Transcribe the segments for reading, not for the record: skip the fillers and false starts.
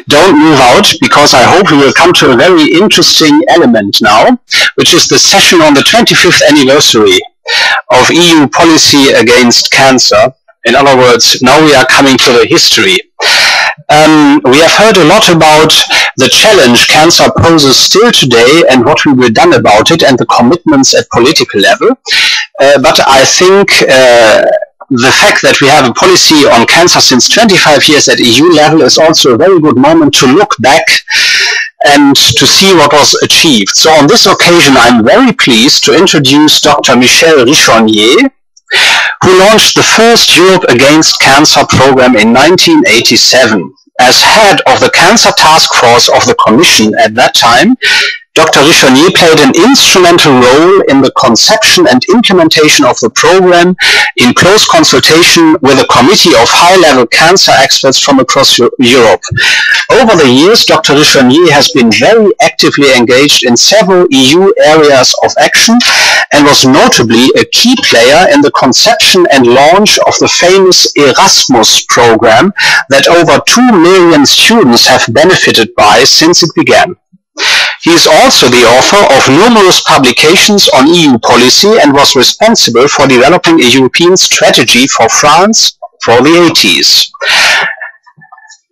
don't move out, because I hope we will come to a very interesting element now, which is the session on the 25th anniversary of EU policy against cancer. In other words, now we are coming to the history. We have heard a lot about the challenge cancer poses still today and what will be done about it and the commitments at political level. But I think the fact that we have a policy on cancer since 25 years at EU level is also a very good moment to look back and to see what was achieved. So on this occasion, I'm very pleased to introduce Dr. Michel Richonier, who launched the first Europe Against Cancer program in 1987. As head of the Cancer Task Force of the Commission at that time, Dr. Richonier played an instrumental role in the conception and implementation of the program in close consultation with a committee of high-level cancer experts from across Europe. Over the years, Dr. Richonier has been very actively engaged in several EU areas of action and was notably a key player in the conception and launch of the famous Erasmus program that over 2 million students have benefited by since it began. He is also the author of numerous publications on EU policy and was responsible for developing a European strategy for France for the 80s.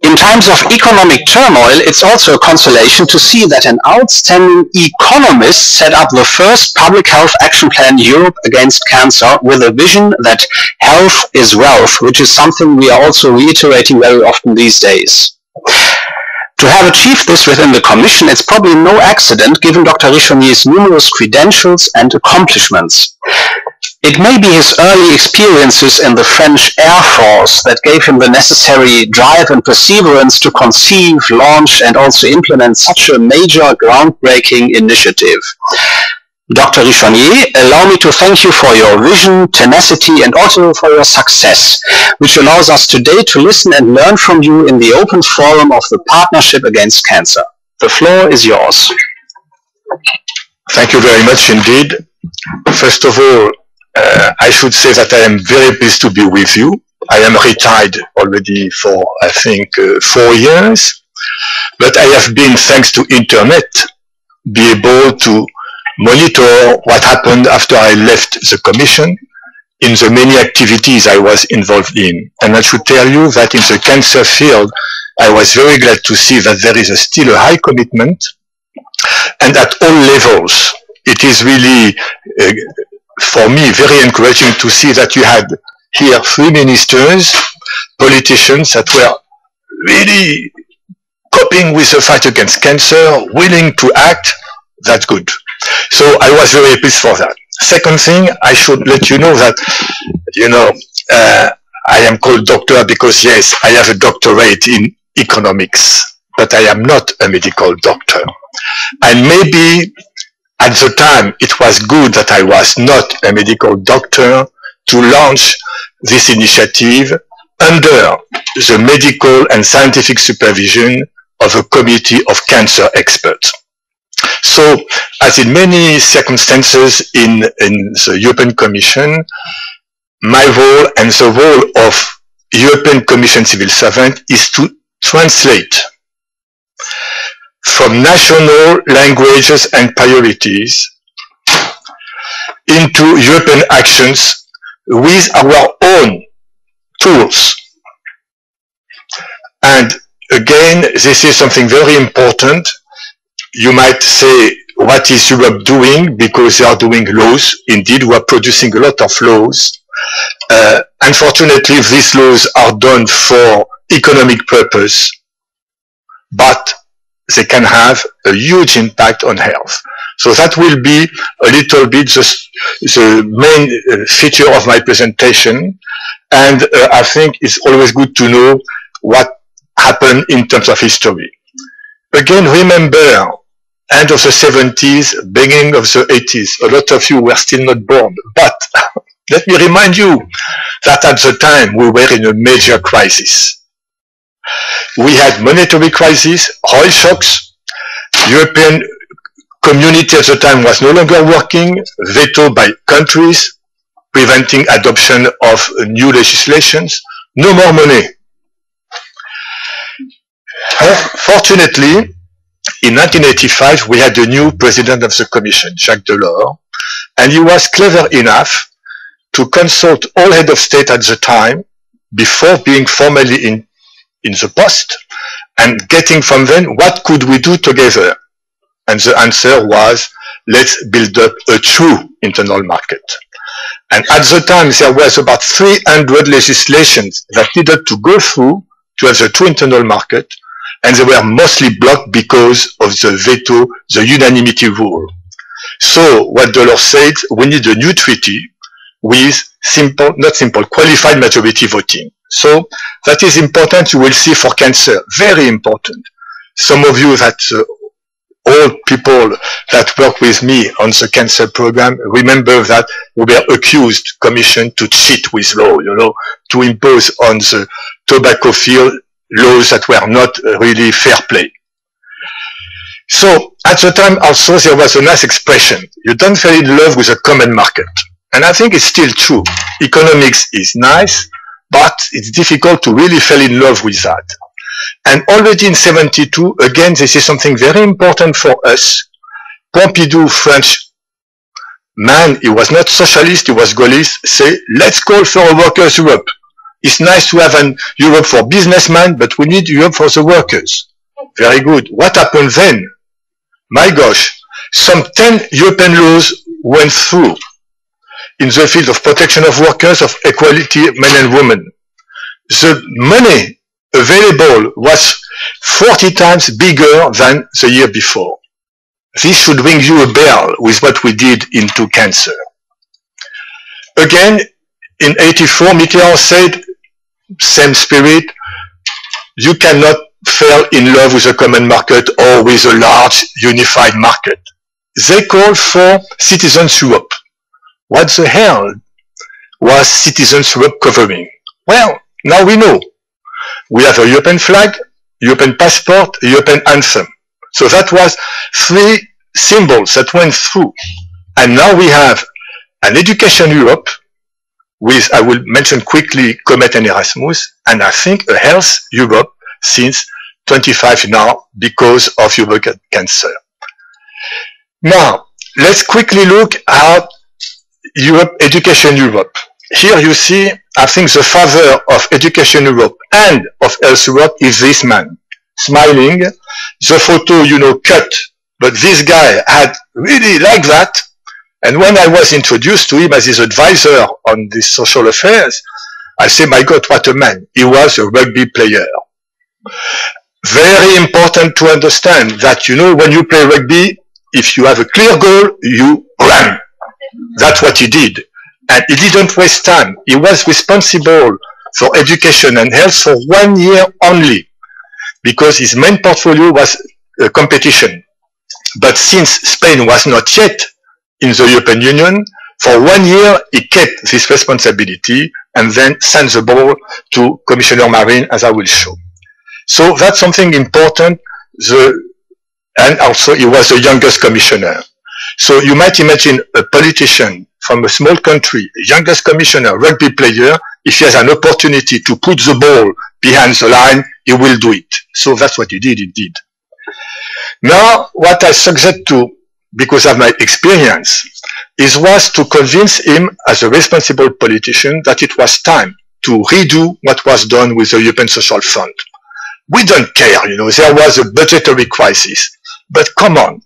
In times of economic turmoil, it's also a consolation to see that an outstanding economist set up the first public health action plan Europe Against Cancer with a vision that health is wealth, which is something we are also reiterating very often these days. To have achieved this within the Commission, it's probably no accident given Dr. Richonier's numerous credentials and accomplishments. It may be his early experiences in the French Air Force that gave him the necessary drive and perseverance to conceive, launch, and also implement such a major groundbreaking initiative. Dr. Richonier, allow me to thank you for your vision, tenacity, and also for your success, which allows us today to listen and learn from you in the open forum of the Partnership Against Cancer. The floor is yours. Thank you very much indeed. First of all, I should say that I am very pleased to be with you. I am retired already for, I think, 4 years, but I have been, thanks to internet, be able to monitor what happened after I left the Commission in the many activities I was involved in. And I should tell you that in the cancer field, I was very glad to see that there is still a high commitment, and at all levels. It is really, for me, very encouraging to see that you had here 3 ministers, politicians that were really coping with the fight against cancer, willing to act. That's good. So I was very pleased for that. Second thing, I should let you know that, I am called doctor because, yes, I have a doctorate in economics, but I am not a medical doctor. And maybe at the time it was good that I was not a medical doctor to launch this initiative under the medical and scientific supervision of a committee of cancer experts. So, as in many circumstances in the European Commission, my role and the role of European Commission civil servant is to translate from national languages and priorities into European actions with our own tools. And again, this is something very important. You might say, what is Europe doing? Because they are doing laws. Indeed, we are producing a lot of laws. Unfortunately, these laws are done for economic purpose, but they can have a huge impact on health. So that will be a little bit the main feature of my presentation. And I think it's always good to know what happened in terms of history. Again, remember, end of the 70s, beginning of the 80s, a lot of you were still not born. But let me remind you that at the time we were in a major crisis. We had monetary crisis, oil shocks, European community at the time was no longer working, vetoed by countries, preventing adoption of new legislations, no more money. Fortunately, in 1985, we had a new president of the Commission, Jacques Delors, and he was clever enough to consult all heads of state at the time before being formally in the post and getting from them what could we do together. And the answer was, let's build up a true internal market. And at the time, there was about 300 legislations that needed to go through to have the true internal market, and they were mostly blocked because of the veto, the unanimity rule. So what Delors said, we need a new treaty with qualified majority voting. So that is important, you will see, for cancer, very important. Some of you that all people that work with me on the cancer program remember that we were accused, Commission, to cheat with law, to impose on the tobacco field laws that were not really fair play. So at the time also there was a nice expression, you don't fall in love with a common market. And I think it's still true. Economics is nice, but it's difficult to really fall in love with that. And already in 72, again, this is something very important for us. Pompidou, French man, he was not socialist, he was Gaullist, say, let's call for a workers' Europe. It's nice to have an Europe for businessmen, but we need Europe for the workers. Very good. What happened then? My gosh, some 10 European laws went through in the field of protection of workers, of equality, men and women. The money available was 40 times bigger than the year before. This should ring you a bell with what we did into cancer. Again, in 84, Mitterrand said, same spirit, you cannot fall in love with a common market or with a large unified market. They called for Citizens Europe. What the hell was Citizens Europe covering? Well, now we know. We have a European flag, European passport, a European anthem. So that was 3 symbols that went through. And now we have an education Europe with, I will mention quickly, Comet and Erasmus, and I think a health Europe since 25 now because of European cancer. Now, let's quickly look at Europe, Education Europe. Here you see, I think the father of Education Europe and of Health Europe is this man, smiling. The photo, cut, but this guy had really like that. And when I was introduced to him as his advisor on these social affairs, I say, my God, what a man. He was a rugby player. Very important to understand that, when you play rugby, if you have a clear goal, you run. That's what he did. And he didn't waste time. He was responsible for education and health for 1 year only, because his main portfolio was competition. But since Spain was not yet in the European Union, for 1 year he kept this responsibility and then sent the ball to Commissioner Marin, as I will show. So that's something important. And also he was the youngest commissioner. So you might imagine a politician from a small country, youngest commissioner, rugby player, if he has an opportunity to put the ball behind the line, he will do it. So that's what he did indeed. Now, what I suggest to, because of my experience, was to convince him as a responsible politician that it was time to redo what was done with the European Social Fund. We don't care, there was a budgetary crisis. But come on,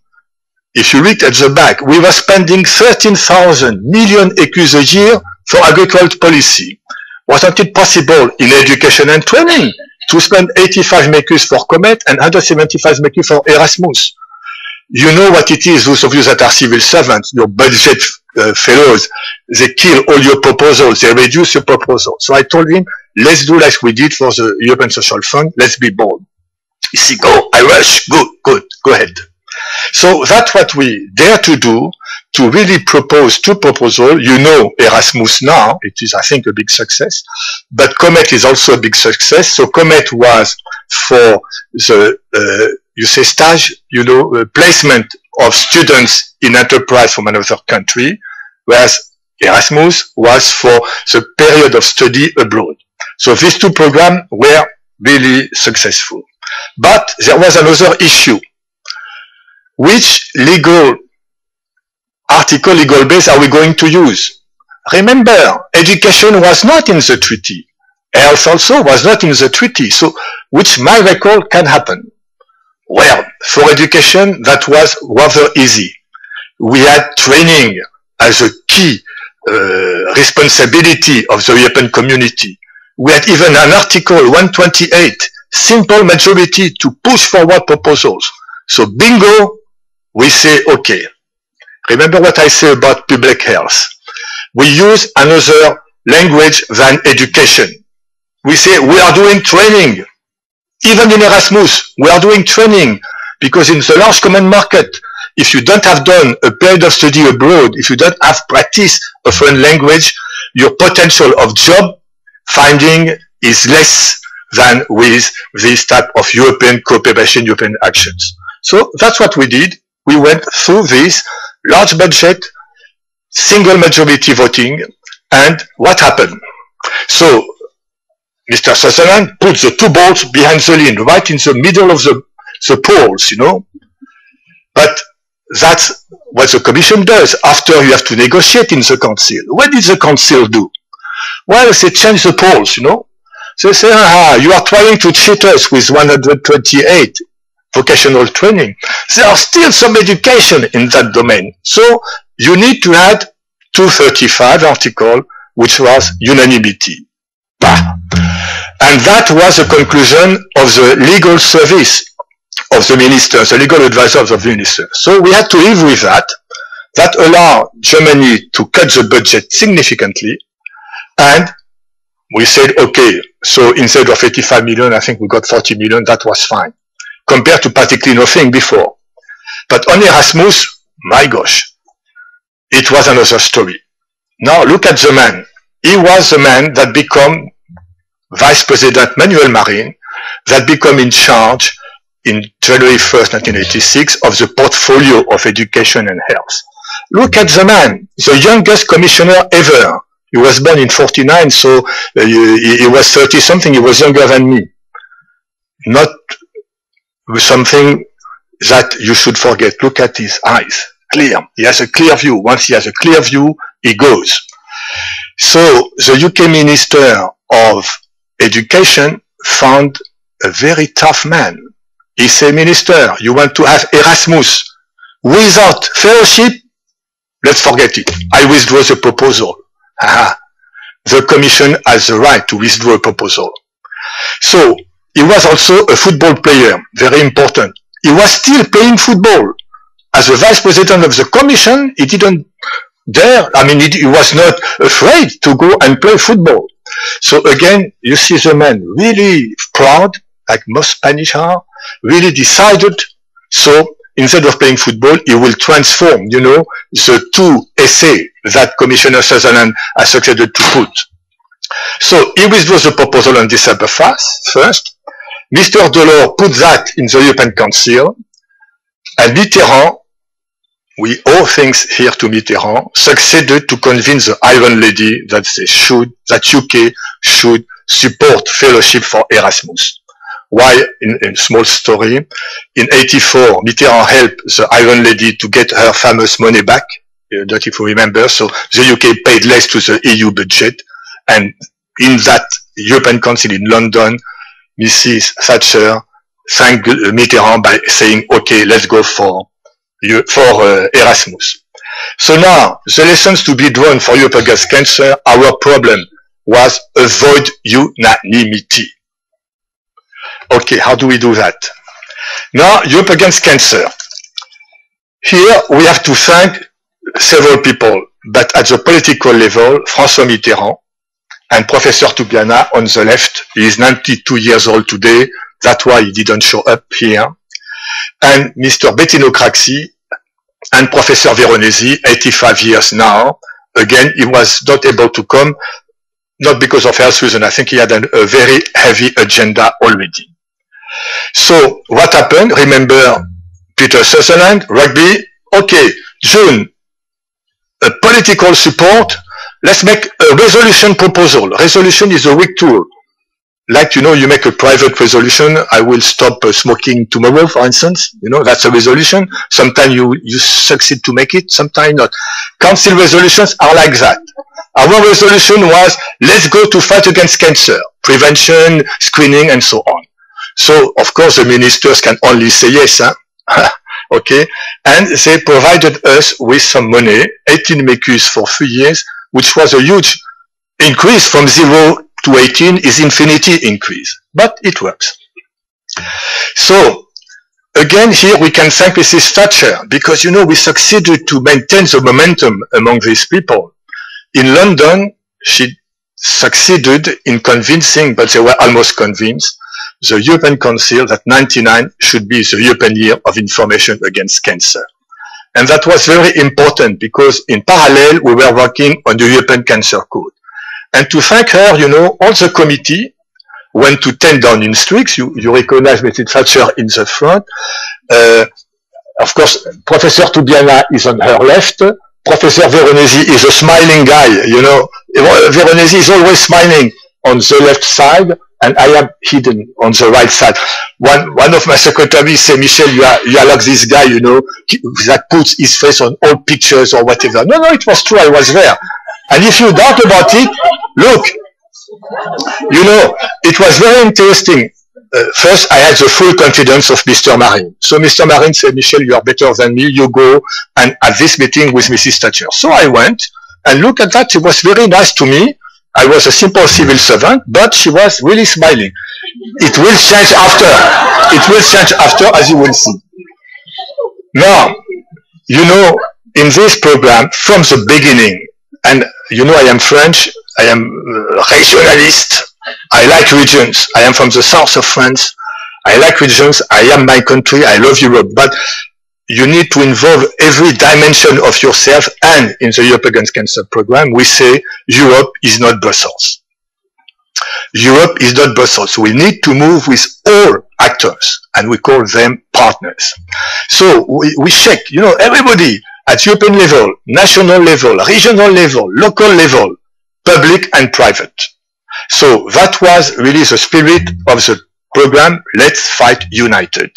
if you look at the back, we were spending 13,000 million écus a year for agricultural policy. Wasn't it possible in education and training to spend 85 MECUs for Comet and 175 MECUs for Erasmus? You know what it is, those of you that are civil servants, your budget fellows, they kill all your proposals, they reduce your proposals. So I told him, let's do like we did for the European Social Fund, let's be bold. He said, go, I rush, good, go ahead. So that's what we dare to do, to really propose 2 proposals. Erasmus now, it is, I think, a big success, but Comet is also a big success. So Comet was for the, stage, placement of students in enterprise from another country, whereas Erasmus was for the period of study abroad. So these 2 programs were really successful. But there was another issue. Which legal article, legal base are we going to use? Remember, education was not in the treaty. Health also was not in the treaty. So, which miracle can happen? Well, for education, that was rather easy. We had training as a key responsibility of the European community. We had even an article 128, simple majority to push forward proposals. So bingo, we say, okay. Remember what I say about public health. We use another language than education. We say we are doing training. Even in Erasmus, we are doing training because in the large common market, if you don't have done a period of study abroad, if you don't have practice a foreign language, your potential of job finding is less than with this type of European cooperation, European actions. So that's what we did. We went through this large budget, single majority voting, and what happened? So Mr. Sutherland put the two balls behind the line, right in the middle of the poles, you know. But that's what the Commission does after you have to negotiate in the Council. What did the Council do? Well, they change the polls, you know. They say, you are trying to cheat us with 128 vocational training. There are still some education in that domain. So you need to add 235 article, which was unanimity. Bah. And that was the conclusion of the legal service of the minister, the legal advisor of the minister. So we had to live with that. That allowed Germany to cut the budget significantly. And we said, okay, so instead of 85 million, I think we got 40 million. That was fine, compared to practically nothing before. But on Erasmus, my gosh, it was another story. Now look at the man. He was the man that became Vice President Manuel Marin, that became in charge in January 1st, 1986, of the portfolio of education and health. Look at the man, the youngest commissioner ever. He was born in 49, so he was 30-something, he was younger than me. Not something that you should forget. Look at his eyes, clear. He has a clear view. Once he has a clear view, he goes. So the UK Minister of Education found a very tough man. He said, Minister, you want to have Erasmus without fellowship? Let's forget it. I withdraw the proposal. The Commission has the right to withdraw a proposal. So he was also a football player, very important. He was still playing football. As the Vice President of the Commission, he didn't dare, he was not afraid to go and play football. So again, you see the man really proud, like most Spanish are, really decided. So instead of playing football, he will transform, you know, the two essays that Commissioner Sutherland has succeeded to put. So he withdrew the proposal on December 1st. Mr. Delors put that in the European Council, and Mitterrand, we owe things here to Mitterrand, succeeded to convince the Iron Lady that that UK should support fellowship for Erasmus. Why, in a small story, in 84, Mitterrand helped the Iron Lady to get her famous money back, that if you remember, so the UK paid less to the EU budget, and in that European Council in London, Mrs. Thatcher thanked Mitterrand by saying, okay, let's go for Erasmus. So now, the lessons to be drawn for Europe against cancer, our problem was avoid unanimity. Okay, how do we do that? Now, Europe against cancer. Here, we have to thank several people, but at the political level, François Mitterrand and Professor Toubiana on the left. He is 92 years old today. That's why he didn't show up here. And Mr. Bettino Craxi and Professor Veronesi, 85 years now. Again, he was not able to come, not because of health reasons. I think he had a very heavy agenda already. So what happened? Remember Peter Sutherland, rugby. Okay, June, a political support. Let's make a resolution proposal. Resolution is a weak tool. like, you make a private resolution, I will stop smoking tomorrow, for instance. That's a resolution. Sometimes you succeed to make it, sometimes not. Council resolutions are like that. Our resolution was, let's go to fight against cancer, prevention, screening, and so on. So, of course, the ministers can only say yes, huh? Okay. And they provided us with some money, 18 MECUs for 3 years, which was a huge increase from 0 to 18 is infinity increase, but it works. So, again, here we can thank Mrs. Thatcher, because, we succeeded to maintain the momentum among these people. In London, she succeeded in convincing, but they were almost convinced, the European Council that 99 should be the European Year of Information Against Cancer. And that was very important because in parallel, we were working on the European Cancer Code. And to thank her, all the committee went to 10 Downing Street. You recognize Mrs. Thatcher in the front. Of course, Professor Toubiana is on her left. Professor Veronesi is a smiling guy, Veronesi is always smiling on the left side, and I am hidden on the right side. One of my secretaries say, Michel, you are like this guy, that puts his face on all pictures or whatever. No, it was true, I was there. And if you doubt about it, look, it was very interesting. First, I had the full confidence of Mr. Marin. So Mr. Marin said, Michel, you are better than me. You go and at this meeting with Mrs. Thatcher. So I went, and look at that. It was very nice to me. I was a simple civil servant, but she was really smiling. It will change after. It will change after, as you will see. Now, in this program, from the beginning, and I am French, I am regionalist, I like regions. I am from the south of France. I like regions. I am my country. I love Europe. But you need to involve every dimension of yourself. And in the Europe Against Cancer program, we say Europe is not Brussels. Europe is not Brussels. We need to move with all actors, and we call them partners. So we check, everybody at European level, national level, regional level, local level, public and private. So that was really the spirit of the program, Let's Fight United.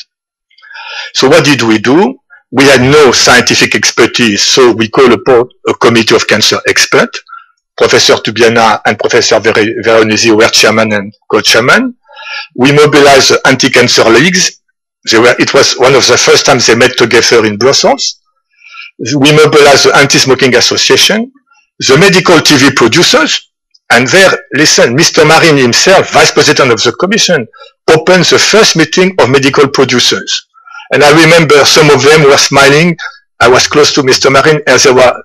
So what did we do? We had no scientific expertise, so we called upon a committee of cancer experts. Professor Toubiana and Professor Veronesi were chairman and co-chairman. We mobilized the anti-cancer leagues. It was one of the first times they met together in Brussels. We mobilized the anti-smoking association, the medical TV producers, and there, listen, Mr. Marin himself, vice president of the commission, opened the first meeting of medical producers. And I remember some of them were smiling. I was close to Mr. Marin as they were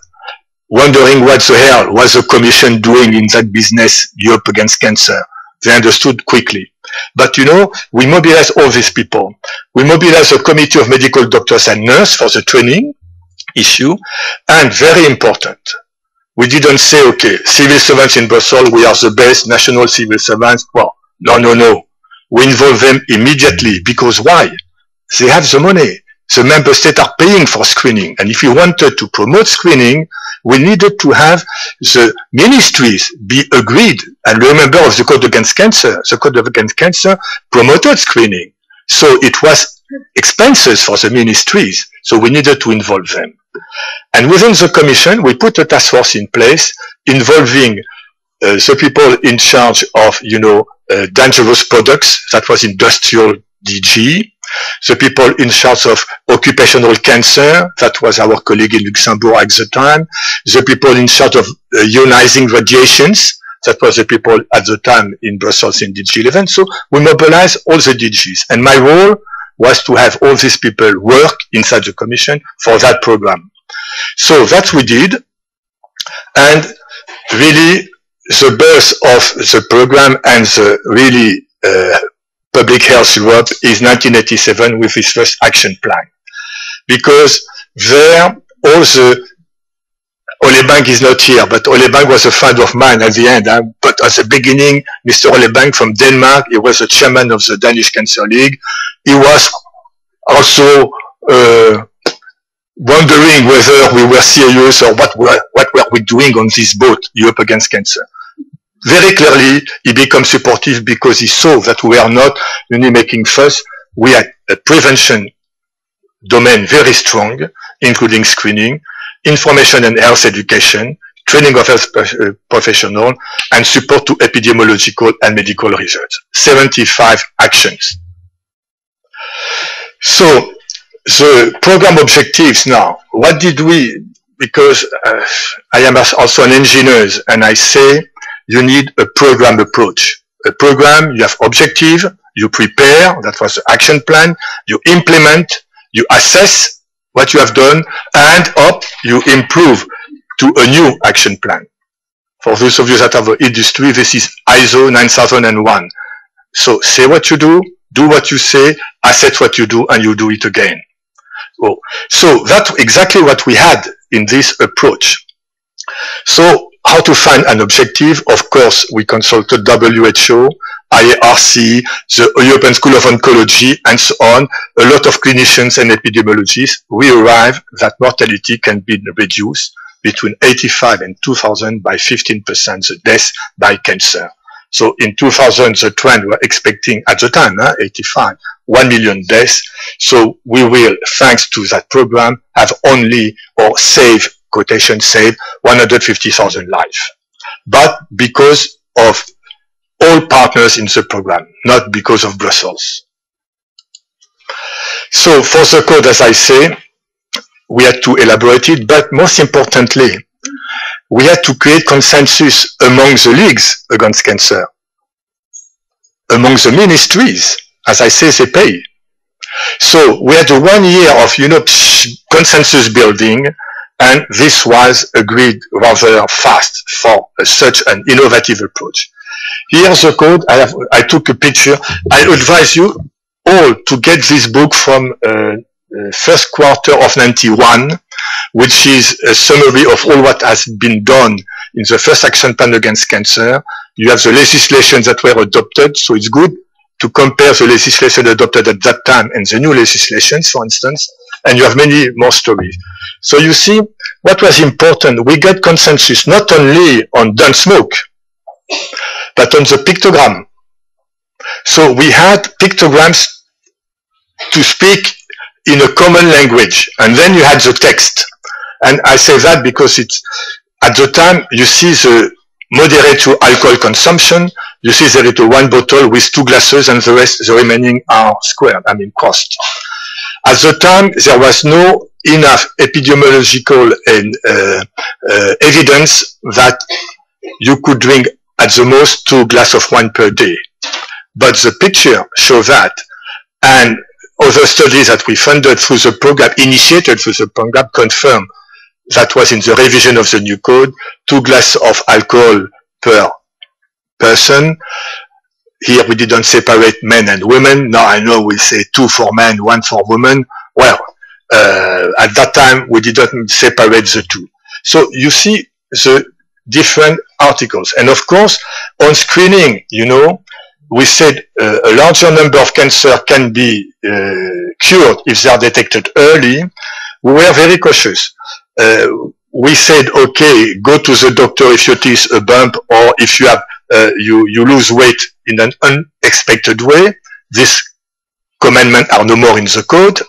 wondering what the hell was the commission doing in that business, Europe Against Cancer. They understood quickly. But we mobilized all these people. We mobilized a committee of medical doctors and nurses for the training issue. And very important, we didn't say, okay, civil servants in Brussels, we are the best national civil servants. Well, no. We involve them immediately because why? They have the money. The member states are paying for screening. And if we wanted to promote screening, we needed to have the ministries be agreed and remember of the Code Against Cancer. The Code Against Cancer promoted screening. So it was expenses for the ministries. So we needed to involve them. And within the commission, we put a task force in place involving the people in charge of, dangerous products. That was industrial DG. The people in charge of occupational cancer. That was our colleague in Luxembourg at the time. The people in charge of ionizing radiations. That was the people at the time in Brussels in DG 11. So we mobilized all the DGs. And my role was to have all these people work inside the commission for that program. So that we did, and really the birth of the program and the really Public Health Europe is 1987 with its first action plan. Because there, all the, Olebank is not here, but Olebank was a friend of mine at the end. But at the beginning, Mr. Olebank from Denmark, he was the chairman of the Danish Cancer League. He was also wondering whether we were serious or what were we doing on this boat, Europe Against Cancer. very clearly, he became supportive because he saw that we are not only making fuss, we had a prevention domain very strong, including screening, information and health education, training of health professionals, and support to epidemiological and medical research. 75 actions. So, the program objectives now, what did we, because I am also an engineer, and I say you need a program approach. A program, you have objective, you prepare, that was the action plan, you implement, you assess what you have done, and you improve to a new action plan. For those of you that have the industry, this is ISO 9001. So say what you do what you say, assess what you do, and you do it again. So that's exactly what we had in this approach. So how to find an objective? Of course, we consulted WHO, IARC, the European School of Oncology, and so on. A lot of clinicians and epidemiologists. We arrived that mortality can be reduced between 85 and 2000 by 15% the death by cancer. So in 2000, the trend we're expecting at the time, 85, 1 million deaths. So we will, thanks to that program, have only, or save, quotation save, 150,000 lives. But because of all partners in the program, not because of Brussels. So for the code, as I say, we had to elaborate it, but most importantly, we had to create consensus among the leagues against cancer, among the ministries. As I say, they pay. So we had 1 year of, consensus building, and this was agreed rather fast for such an innovative approach. Here's the code. I took a picture. I advise you all to get this book from first quarter of 91, which is a summary of all what has been done in the first action plan against cancer. You have the legislation that were adopted, so it's good to compare the legislation adopted at that time and the new legislations, for instance, and you have many more stories. So you see, what was important, we get consensus not only on don't smoke, but on the pictogram. So we had pictograms to speak in a common language, and then you had the text. And I say that because it's, at the time, you see the moderate to alcohol consumption, you see there is 1 bottle with 2 glasses, and the remaining are squared, crossed. At the time, there was no enough epidemiological and evidence that you could drink at the most 2 glasses of wine per day. But the picture shows that, and other studies that we funded through the program, initiated through the program, confirm that was in the revision of the new code, 2 glasses of alcohol per person. Here we didn't separate men and women. Now I know we say 2 for men, 1 for women. Well, at that time we didn't separate the 2. So you see the different articles. And of course, on screening, we said a larger number of cancer can be cured if they are detected early. We were very cautious. We said, okay, go to the doctor if you notice a bump, or if you have you lose weight in an unexpected way. These commandments are no more in the code.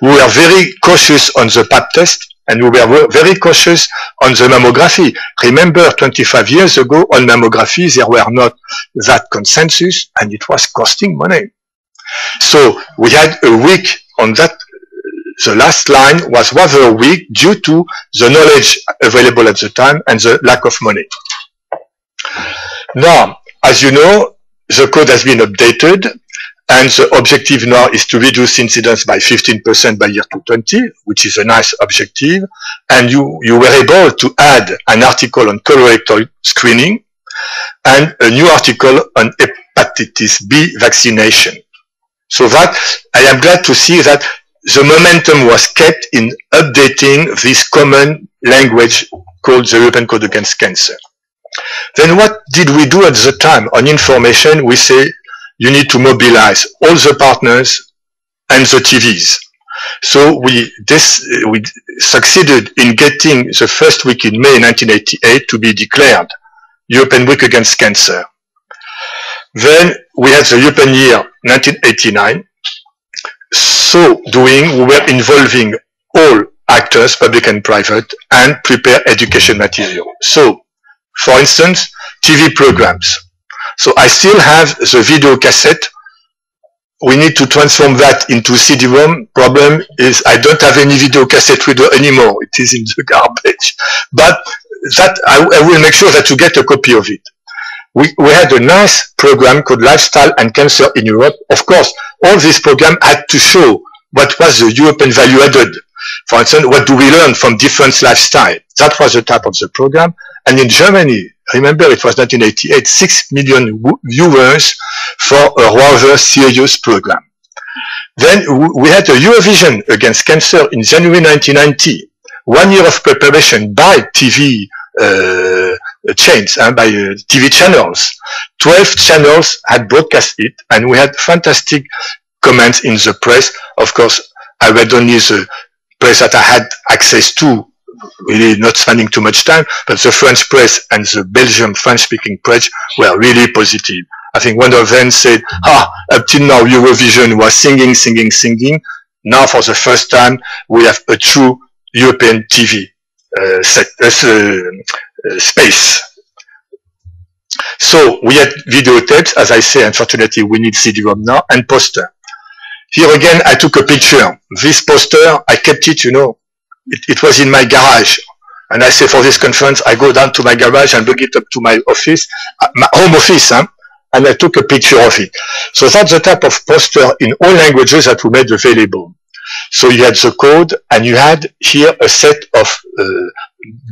We were very cautious on the pap test, and we were very cautious on the mammography. Remember, 25 years ago, on mammography, there were not that consensus, and it was costing money. So we had a week on that. The last line was rather weak due to the knowledge available at the time and the lack of money. Now, as you know, the code has been updated, and the objective now is to reduce incidence by 15% by year 2020, which is a nice objective. And you were able to add an article on colorectal screening and a new article on hepatitis B vaccination. So that, I am glad to see that the momentum was kept in updating this common language called the European Code Against Cancer. Then what did we do at the time? On information, we say you need to mobilize all the partners and the TVs. So we succeeded in getting the first week in May 1988 to be declared European Week Against Cancer. Then we had the European Year 1989. So doing, we were involving all actors, public and private, and prepare education material. So, for instance, TV programs. So I still have the video cassette. We need to transform that into CD-ROM. Problem is I don't have any video cassette reader anymore. It is in the garbage. But that I will make sure that you get a copy of it. We had a nice program called Lifestyle and Cancer in Europe. Of course, all this program had to show what was the European value added. For instance, what do we learn from different lifestyle? That was the type of the program. And in Germany, remember it was 1988, 6 million viewers for a rather serious program. Then we had a Eurovision Against Cancer in January 1990. 1 year of preparation by TV chains, by TV channels. 12 channels had broadcast it, and we had fantastic comments in the press. Of course, I read only the press that I had access to, really not spending too much time, but the French press and the Belgian French-speaking press were really positive. I think one of them said, up till now Eurovision was singing, singing, singing. Now for the first time we have a true European TV space. So we had videotapes, as I say, unfortunately we need CD-ROM now, and poster. Here again I took a picture. This poster, I kept it, you know, it was in my garage. And I say for this conference, I go down to my garage and bring it up to my office, my home office, and I took a picture of it. So that's the type of poster in all languages that we made available. So you had the code, and you had here a set of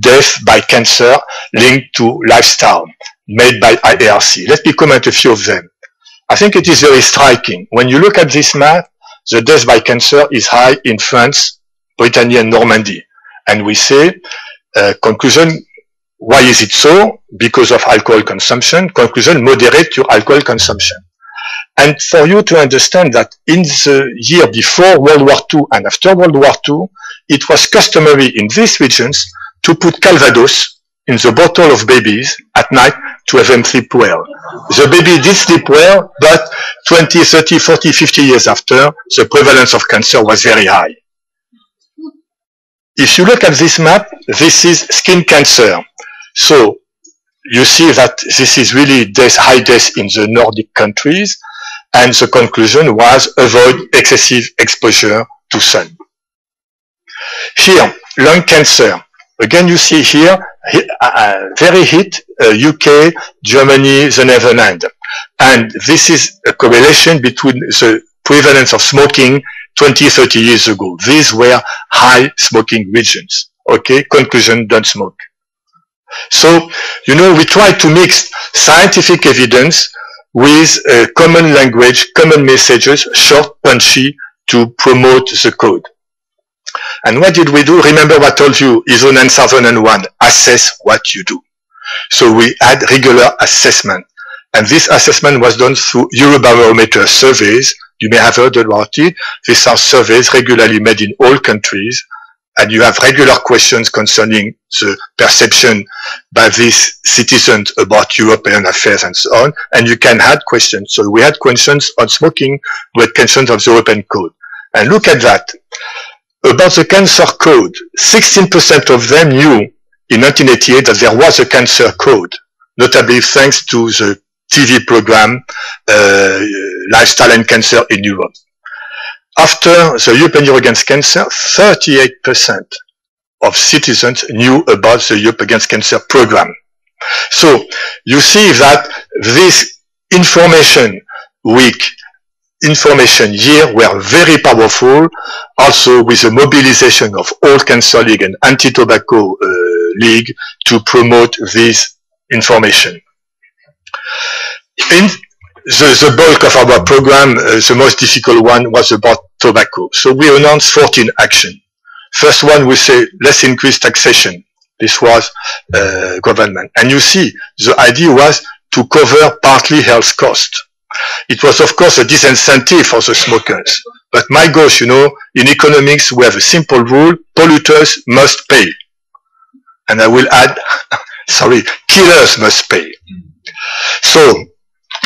death by cancer linked to lifestyle made by IARC. Let me comment a few of them. I think it is very striking. When you look at this map, the death by cancer is high in France, Brittany and Normandy. And we say, conclusion, why is it so? Because of alcohol consumption. Conclusion, moderate your alcohol consumption. And for you to understand that in the year before World War II and after World War II, it was customary in these regions to put Calvados in the bottle of babies at night to have them sleep well. The baby did sleep well, but 20, 30, 40, 50 years after, the prevalence of cancer was very high. If you look at this map, this is skin cancer. So you see that this is really high death in the Nordic countries, and the conclusion was avoid excessive exposure to sun. Here, lung cancer. Again, you see here, very hit, UK, Germany, the Netherlands. And this is a correlation between the prevalence of smoking 20, 30 years ago. These were high smoking regions. Okay, conclusion, don't smoke. So, you know, we try to mix scientific evidence with common language, common messages, short, punchy, to promote the code. And what did we do? Remember what I told you, ISO 9001, assess what you do. So we had regular assessment. And this assessment was done through Eurobarometer surveys. You may have heard about it. These are surveys regularly made in all countries. And you have regular questions concerning the perception by these citizens about European affairs and so on. And you can add questions. So we had questions on smoking, we had questions of the European Code. And look at that. About the cancer code, 16% of them knew in 1988 that there was a cancer code, notably thanks to the TV program Lifestyle and Cancer in Europe. After the European Year Against Cancer, 38% of citizens knew about the Europe Against Cancer program. So you see that this information week, information year were very powerful, also with the mobilization of all Cancer League and Anti-Tobacco League to promote this information. In the bulk of our program, the most difficult one was about tobacco. So we announced 14 actions. First one, we say, let's increase taxation. This was government. And you see, the idea was to cover partly health costs. It was, of course, a disincentive for the smokers. But my gosh, you know, in economics, we have a simple rule, polluters must pay. And I will add, sorry, killers must pay. So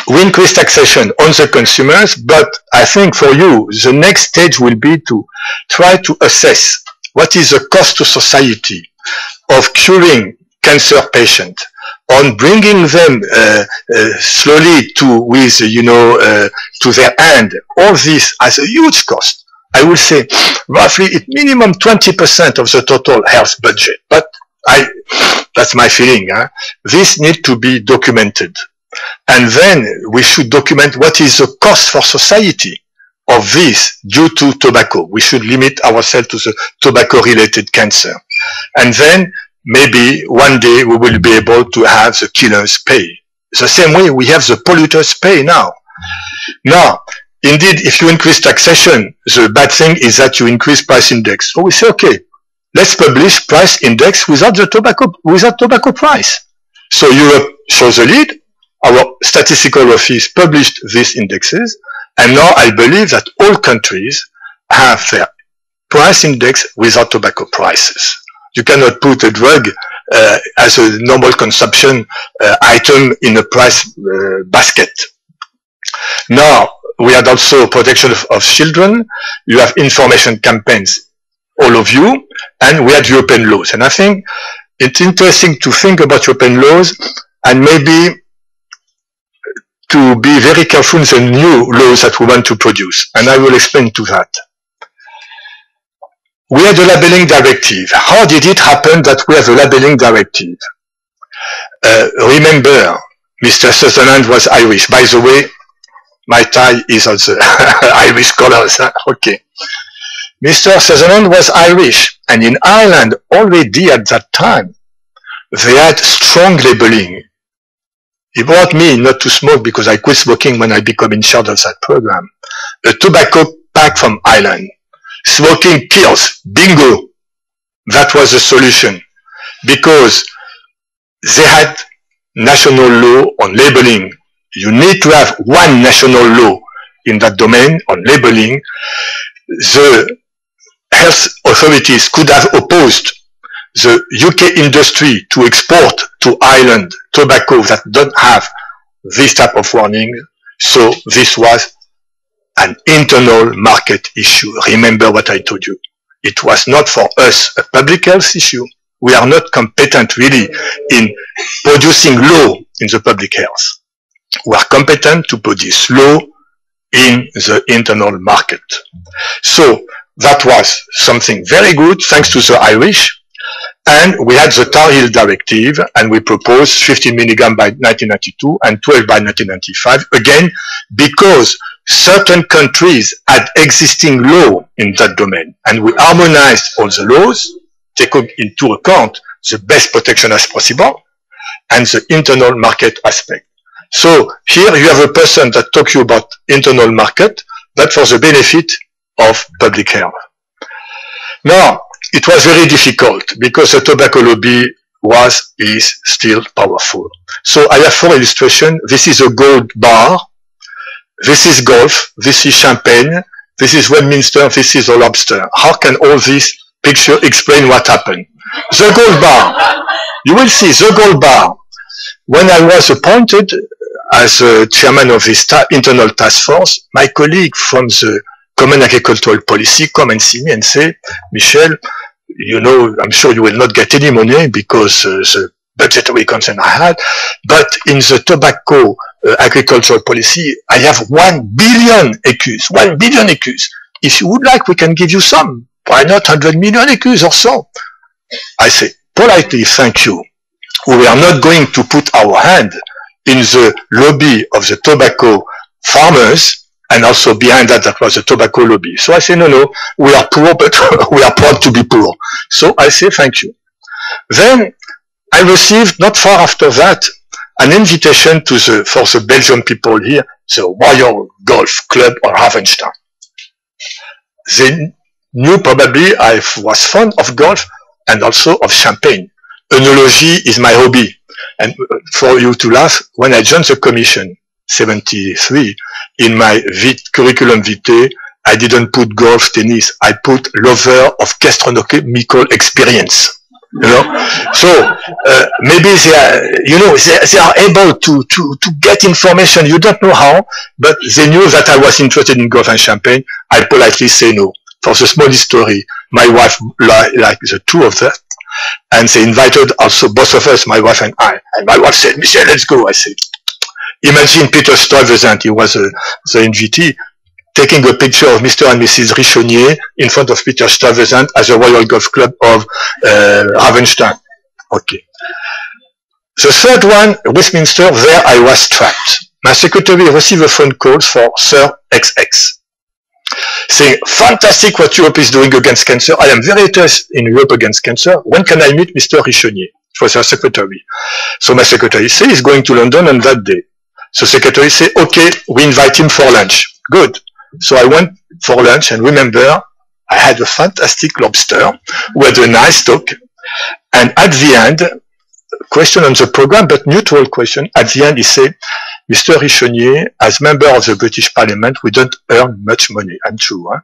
we increase taxation on the consumers, but I think for you, the next stage will be to try to assess what is the cost to society of curing cancer patients, on bringing them slowly to their end. All this has a huge cost. I would say roughly at minimum 20% of the total health budget. But that's my feeling. This needs to be documented. And then we should document what is the cost for society of this due to tobacco. We should limit ourselves to the tobacco-related cancer. And then maybe one day we will be able to have the killers pay. The same way we have the polluters pay now. Now, indeed, if you increase taxation, the bad thing is that you increase price index. So we say, okay, let's publish price index without tobacco price. So Europe shows the lead. Our statistical office published these indexes. And now I believe that all countries have their price index without tobacco prices. You cannot put a drug as a normal consumption item in a price basket. Now, we had also protection of children. You have information campaigns, all of you, and we had European laws. And I think it's interesting to think about European laws and maybe to be very careful in the new laws that we want to produce. And I will explain to that. We had a labeling directive. How did it happen that we have a labeling directive? Remember, Mr. Sutherland was Irish. By the way, my tie is also Irish colors. Huh? Okay. Mr. Sutherland was Irish. And in Ireland, already at that time, they had strong labeling. He brought me not to smoke because I quit smoking when I became in charge of that program. A tobacco pack from Ireland. Smoking kills. Bingo. That was the solution. Because they had national law on labeling. You need to have one national law in that domain on labeling. The health authorities could have opposed the UK industry to export to Ireland tobacco that don't have this type of warning. So this was an internal market issue. Remember what I told you. It was not for us a public health issue. We are not competent really in producing law in the public health. We are competent to produce law in the internal market. So that was something very good thanks to the Irish. And we had the Tar Heel Directive, and we proposed 15 milligram by 1992 and 12 by 1995, again, because certain countries had existing law in that domain, and we harmonized all the laws, taking into account the best protection as possible, and the internal market aspect. So here you have a person that talks you about internal market, but for the benefit of public health. Now, it was very difficult because the tobacco lobby is still powerful. So I have 4 illustrations. This is a gold bar. This is golf. This is champagne. This is Westminster. This is a lobster. How can all this picture explain what happened? The gold bar. You will see the gold bar. When I was appointed as chairman of this internal task force, my colleague from the Common Agricultural Policy come and see me and say, Michel, you know, I'm sure you will not get any money because the budgetary concern I had, but in the tobacco agricultural policy, I have 1 billion écus, 1 billion écus. If you would like, we can give you some. Why not 100 million écus or so? I say, politely, thank you. We are not going to put our hand in the lobby of the tobacco farmers, and also behind that, that was the tobacco lobby. So I say, no, we are poor, but we are proud to be poor. So I say, thank you. Then I received, not far after that, an invitation for the Belgian people here, the Royal Golf Club or Ravenstein. They knew probably I was fond of golf and also of champagne. Enology is my hobby. And for you to laugh, when I joined the commission, 73, in my curriculum vitae, I didn't put golf, tennis, I put lover of gastronomical experience. You know, so maybe they are, they are able to get information. You don't know how, but they knew that I was interested in golf and champagne. I politely say no. For the small story, my wife liked the two of them, and they invited also both of us, my wife and I. And my wife said, "Michel, let's go." I said, "Imagine Peter Stuyvesant, he was the NGT, taking a picture of Mr. and Mrs. Richonier in front of Peter Stuyvesant at the Royal Golf Club of Ravenstein." Okay. The third one, Westminster, there I was trapped. My secretary received a phone call for Sir XX, saying, "Fantastic what Europe is doing against cancer. I am very interested in Europe against cancer. When can I meet Mr. Richonier?" It was her secretary. So my secretary said, "He's going to London on that day." So secretary said, "Okay, we invite him for lunch." Good. So I went for lunch, and remember, I had a fantastic lobster. We had a nice talk. And at the end, question on the program, but neutral question. At the end, he said, "Mr. Richonier, as member of the British Parliament, we don't earn much money." And true, huh?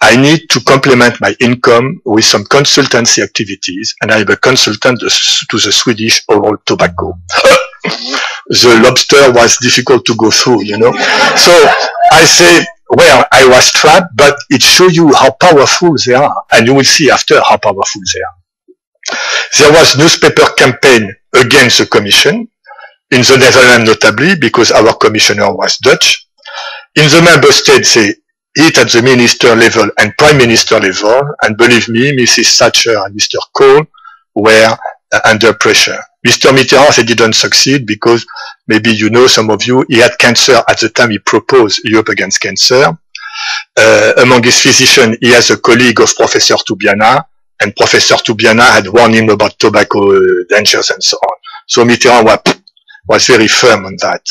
"I need to complement my income with some consultancy activities, and I am a consultant to the Swedish oral tobacco." The lobster was difficult to go through, So I say, well, I was trapped, but it shows you how powerful they are, and you will see after how powerful they are. There was newspaper campaign against the Commission, in the Netherlands notably, because our commissioner was Dutch. In the member states, they hit at the minister level and prime minister level, and believe me, Mrs. Thatcher and Mr. Kohl were under pressure. Mr. Mitterrand, they didn't succeed because maybe some of you, he had cancer at the time he proposed Europe against cancer. Among his physicians, he has a colleague of Professor Toubiana, and Professor Toubiana had warned him about tobacco dangers and so on. So Mitterrand was very firm on that.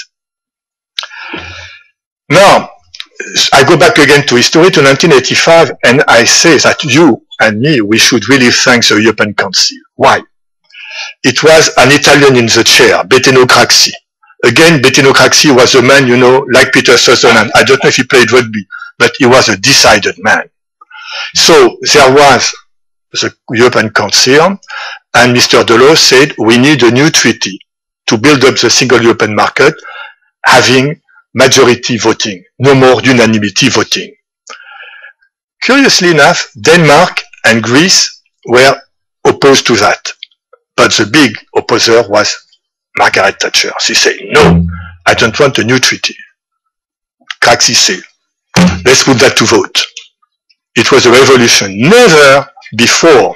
Now, I go back again to history, to 1985, and I say that you and me, we should really thank the European Council. Why? It was an Italian in the chair, Bettino Craxi. Again, Bettino Craxi was a man, like Peter Sutherland. I don't know if he played rugby, but he was a decided man. So there was the European Council, and Mr. Delors said, we need a new treaty to build up the single European market, having majority voting, no more unanimity voting. Curiously enough, Denmark and Greece were opposed to that. But the big opposer was Margaret Thatcher. She said, no, I don't want a new treaty. Craxi said, let's put that to vote. It was a revolution. Never before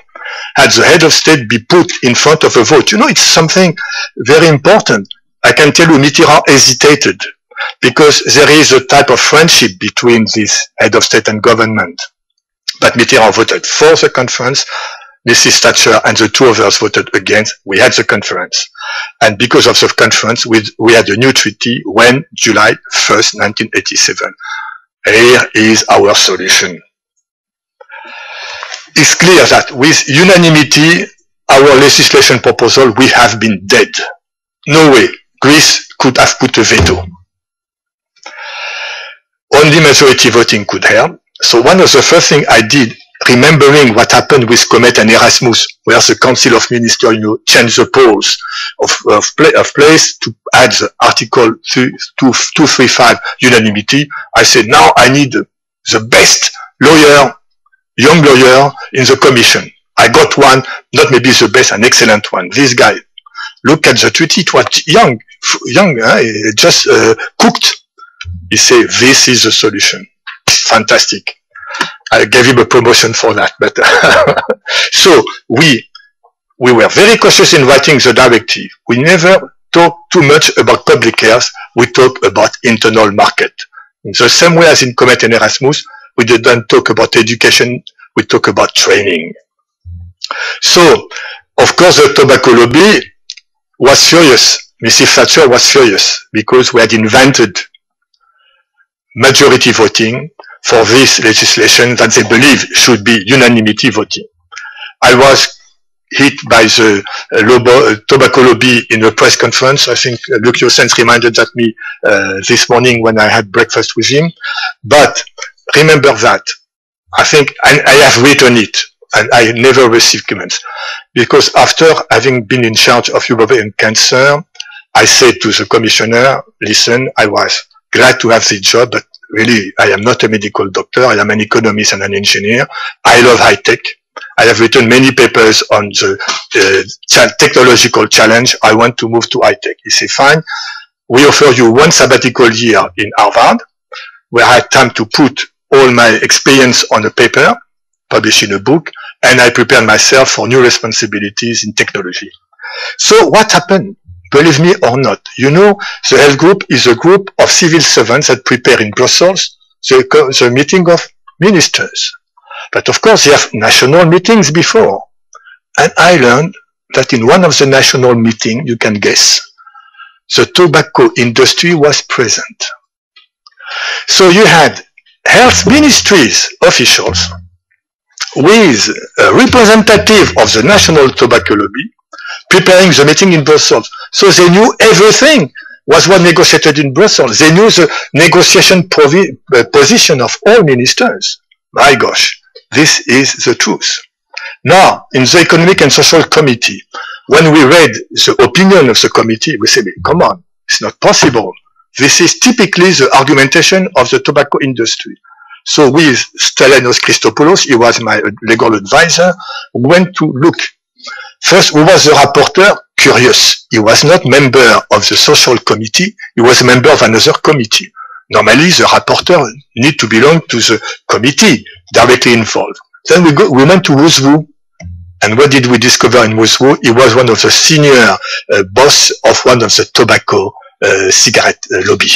had the head of state be put in front of a vote. It's something very important. I can tell you Mitterrand hesitated because there is a type of friendship between this head of state and government. But Mitterrand voted for the conference. Mrs. Thatcher and the two others voted against. We had the conference. And because of the conference, we had a new treaty when July 1st, 1987. Here is our solution. It's clear that with unanimity, our legislation proposal will have been dead. No way. Greece could have put a veto. Only majority voting could help. So one of the first things I did, remembering what happened with Comet and Erasmus, where the Council of Ministers, changed the polls of place to add the Article 235 unanimity, I said, now I need the best lawyer, young lawyer in the Commission. I got one, not maybe the best, an excellent one. This guy, look at the treaty, it was young, just cooked. He said, this is the solution. Fantastic. I gave him a promotion for that. But so we were very cautious in writing the directive. We never talked too much about public health. We talked about internal market. In the same way as in Comet and Erasmus, we didn't talk about education. We talk about training. So, of course, the tobacco lobby was furious. Mrs. Thatcher was furious because we had invented majority voting for this legislation that they believe should be unanimity voting. I was hit by the tobacco lobby in a press conference. I think Luc Josens reminded that me this morning when I had breakfast with him. But remember that. I think, and I have written it and I never received comments. Because after having been in charge of European cancer, I said to the commissioner, listen, I was glad to have this job, but really, I am not a medical doctor. I am an economist and an engineer. I love high tech. I have written many papers on the technological challenge. I want to move to high tech. He said, fine. We offer you one sabbatical year in Harvard, where I had time to put all my experience on a paper, publish in a book, and I prepared myself for new responsibilities in technology. So what happened? Believe me or not, you know, the health group is a group of civil servants that prepare in Brussels the meeting of ministers. But of course, they have national meetings before. And I learned that in one of the national meetings, you can guess, the tobacco industry was present. So you had health ministries officials with a representative of the national tobacco lobby preparing the meeting in Brussels. So they knew everything was what negotiated in Brussels. They knew the negotiation position of all ministers. My gosh, this is the truth. Now, in the Economic and Social Committee, when we read the opinion of the committee, we said, come on, it's not possible. This is typically the argumentation of the tobacco industry. So with Stelianos Christopoulos, he was my legal advisor, we went to look. First, who was the rapporteur? Curious. He was not member of the social committee, he was a member of another committee. Normally, the rapporteur need to belong to the committee directly involved. Then we went to Woozwo. And what did we discover in Woozwo? He was one of the senior boss of one of the tobacco cigarette lobby.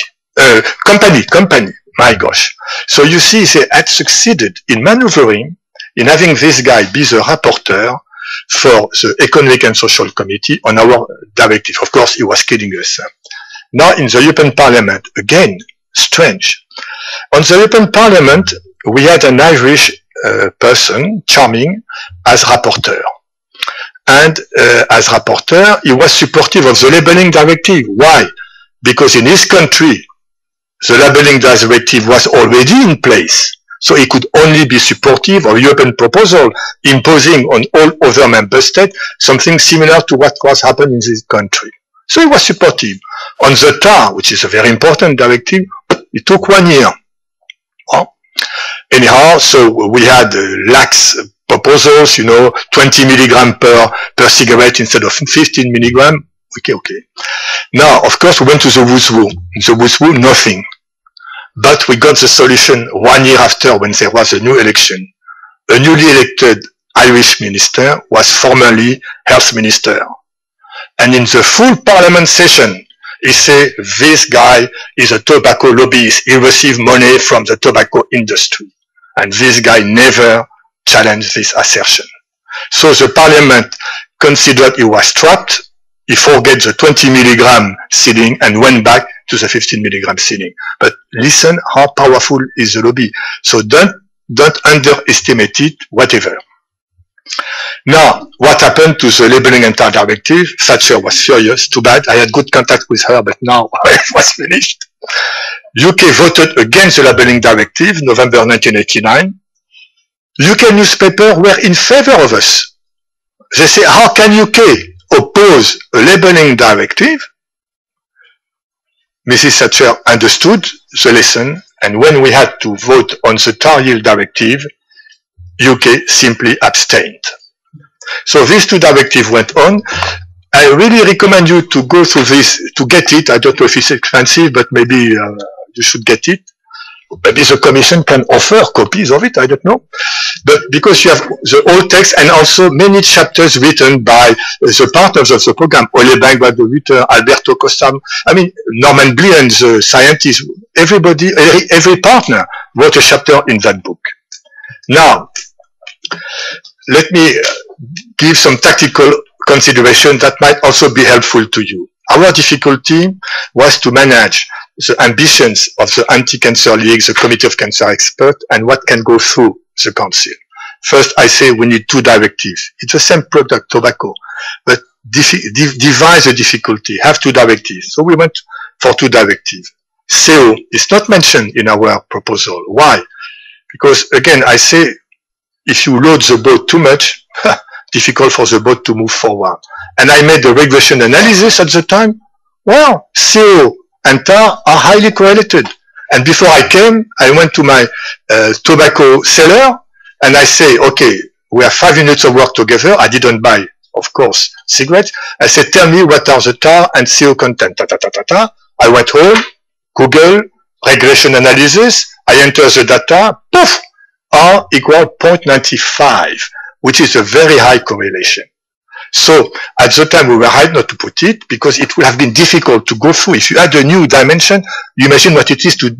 Company. My gosh. So you see, they had succeeded in maneuvering, in having this guy be the rapporteur for the Economic and Social Committee on our directive. Of course, he was kidding us. Now in the European Parliament, again, strange. On the European Parliament, we had an Irish person, charming, as rapporteur. And as rapporteur, he was supportive of the labeling directive. Why? Because in his country, the labeling directive was already in place. So he could only be supportive of European proposal imposing on all other member states something similar to what was happening in this country. So he was supportive. On the TAR, which is a very important directive, it took 1 year. Anyhow, so we had lax proposals, 20 milligram per cigarette instead of 15 milligram. Okay. Now, of course, we went to the Woozwo. In the Woozwo, nothing. But we got the solution 1 year after when there was a new election. A newly elected Irish minister was formerly health minister. And in the full parliament session, he said, this guy is a tobacco lobbyist. He received money from the tobacco industry. And this guy never challenged this assertion. So the parliament considered he was trapped. He forgot the 20 milligram ceiling and went back to the 15 milligram ceiling. But listen how powerful is the lobby. So don't underestimate it, whatever. Now, what happened to the labeling and TAR directive? Thatcher was furious. Too bad. I had good contact with her, but now it was finished. UK voted against the labeling directive, November 1989. UK newspapers were in favor of us. They say, how can UK oppose a labeling directive? Mrs. Thatcher understood the lesson, and when we had to vote on the tar heel directive, UK simply abstained. So these two directives went on. I really recommend you to go through this, to get it. I don't know if it's expensive, but maybe you should get it. Maybe the Commission can offer copies of it, I don't know. But because you have the whole text and also many chapters written by the partners of the program, Ole Bank, Alberto Costa, Norman Glenn, the scientist, everybody, every partner wrote a chapter in that book. Now, let me give some tactical consideration that might also be helpful to you. Our difficulty was to manage the ambitions of the Anti-Cancer League, the Committee of Cancer Experts, and what can go through the Council. First, I say we need two directives. It's the same product, tobacco, but divide the difficulty, have two directives. So we went for two directives. CO is not mentioned in our proposal. Why? Because, again, I say if you load the boat too much, difficult for the boat to move forward. And I made the regression analysis at the time. Well, CO and tar are highly correlated. And before I came, I went to my tobacco seller and I say, okay, we have 5 units of work together. I didn't buy, of course, cigarettes. I said, tell me what are the tar and CO content. I went home, Google, regression analysis. I enter the data, poof, R equal 0.95, which is a very high correlation. So at the time we were right not to put it because it would have been difficult to go through. If you add a new dimension, you imagine what it is to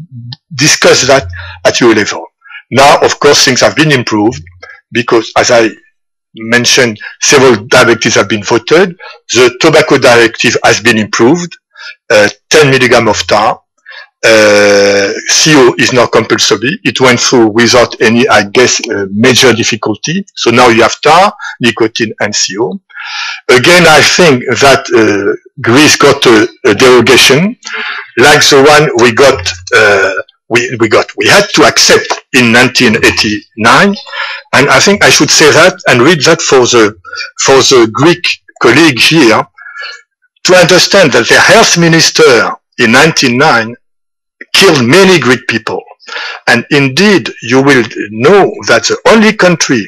discuss that at your level. Now, of course, things have been improved because, as I mentioned, several directives have been voted. The tobacco directive has been improved, 10 milligram of tar. CO is now compulsory. It went through without any, I guess, major difficulty. So now you have tar, nicotine, and CO. Again, I think that Greece got a derogation, like the one we got. We had to accept in 1989, and I think I should say that and read that for the Greek colleague here to understand that the health minister in 1999 killed many Greek people. And indeed, you will know that the only country,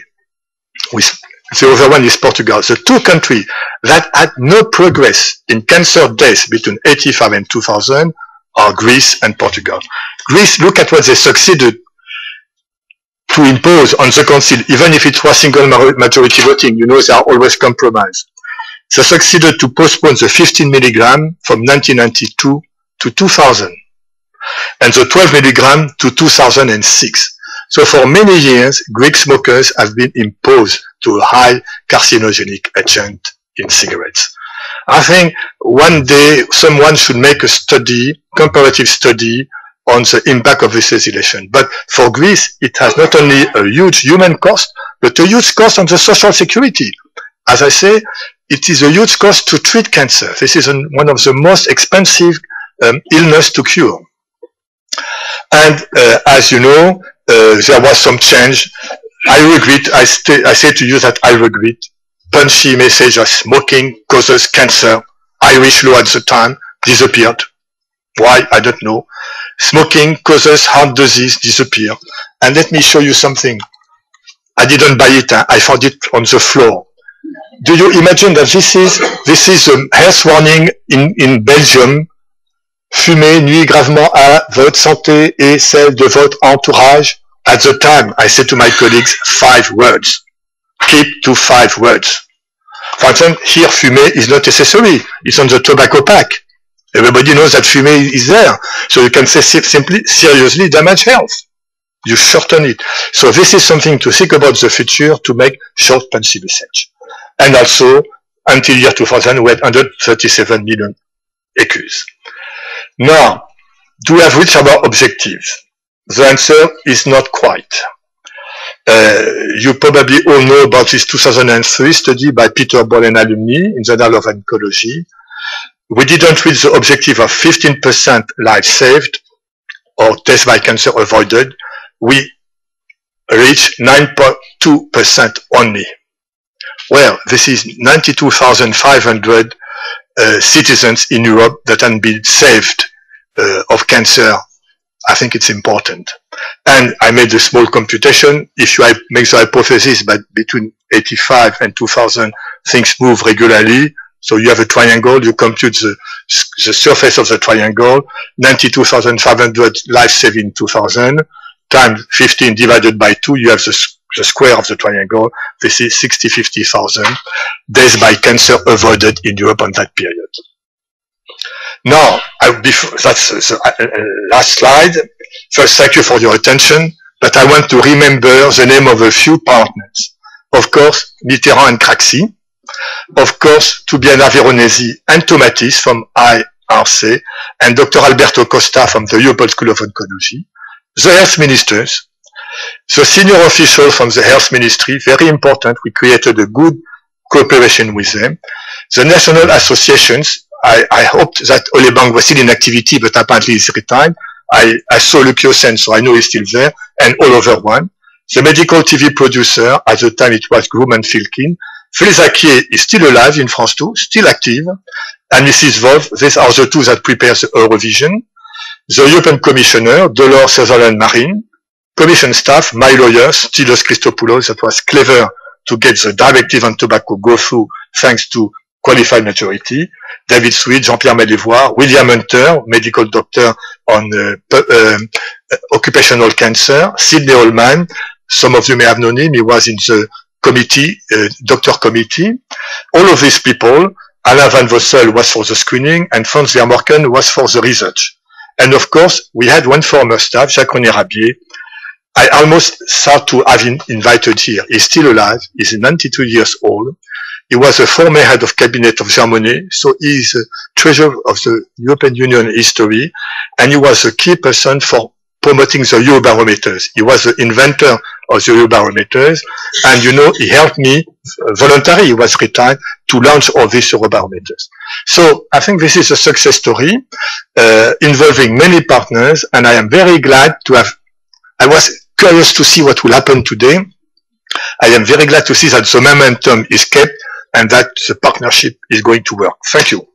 with the other one is Portugal, the two countries that had no progress in cancer deaths between 85 and 2000 are Greece and Portugal. Greece, look at what they succeeded to impose on the council, even if it was single majority voting, you know, they are always compromised. They succeeded to postpone the 15 milligram from 1992 to 2000. And the 12 milligram to 2006. So for many years, Greek smokers have been imposed to a high carcinogenic agent in cigarettes. I think one day someone should make a study, comparative study, on the impact of this legislation. But for Greece, it has not only a huge human cost, but a huge cost on the social security. As I say, it is a huge cost to treat cancer. This is one of the most expensive illness to cure. And as you know, there was some change. I regret, I say to you that I regret. Punchy message of smoking causes cancer. Irish law at the time disappeared. Why? I don't know. Smoking causes heart disease disappeared. And let me show you something. I didn't buy it. I found it on the floor. Do you imagine that this is a health warning in Belgium? Fumer nuit gravement à votre santé et celle de votre entourage. At the time, I said to my colleagues, 5 words. Keep to 5 words. For example, here fumer is not necessary. It's on the tobacco pack. Everybody knows that fumer is there. So you can say simply, seriously damage health. You shorten it. So this is something to think about the future to make short punchy message. And also, until year 2000, we had 137 million EQs. Now, do we have reached our objectives? The answer is not quite. You probably all know about this 2003 study by Peter Ball and alumni in the Journal of Oncology. We didn't reach the objective of 15% lives saved or death by cancer avoided. We reached 9.2% only. Well, this is 92,500 citizens in Europe that have been saved of cancer. I think it's important. And I made a small computation. If you make the hypothesis that between 85 and 2000 things move regularly, so you have a triangle, you compute the surface of the triangle, 92,500 lives saved in 2000, times 15 divided by 2, you have the square of the triangle. This is 50,000 deaths by cancer avoided in Europe on that period. Now, that's the last slide. First, thank you for your attention, but I want to remember the name of a few partners. Of course, Mitterrand and Craxi. Of course, Toubiana Veronesi and Tomatis from IRC, and Dr. Alberto Costa from the Leopold School of Oncology. The health ministers, the senior officials from the health ministry, very important. We created a good cooperation with them. The national associations, I hoped that Ole Bank was still in activity, but apparently he's retired. I saw Lucio Sen, so I know he's still there, and all over one. The medical TV producer, at the time it was Grumman Filkin. Félix Aquier is still alive in France 2, still active. And Mrs. Wolf, these are the two that prepare the Eurovision. The European Commissioner, Delors Sutherland Marine. Commission staff, my lawyer, Stylios Christopoulos, that was clever to get the directive on tobacco go through thanks to qualified majority. David Sweet, Jean-Pierre Mélévoire, William Hunter, medical doctor on occupational cancer, Sidney Holman. Some of you may have known him. He was in the committee, doctor committee. All of these people, Alain Van Vossel was for the screening and Franz Vermorken was for the research. And of course, we had one former staff, Jacques René-Rabier. I almost thought to have invited here. He's still alive. He's 92 years old. He was a former head of cabinet of Jean Monnet, so he's a treasure of the European Union history, and he was a key person for promoting the Eurobarometers. He was the inventor of the Eurobarometers, and you know, he helped me voluntarily, he was retired, to launch all these Eurobarometers. So I think this is a success story, involving many partners, and I am very glad to have, I was curious to see what will happen today. I am very glad to see that the momentum is kept and that the partnership is going to work. Thank you.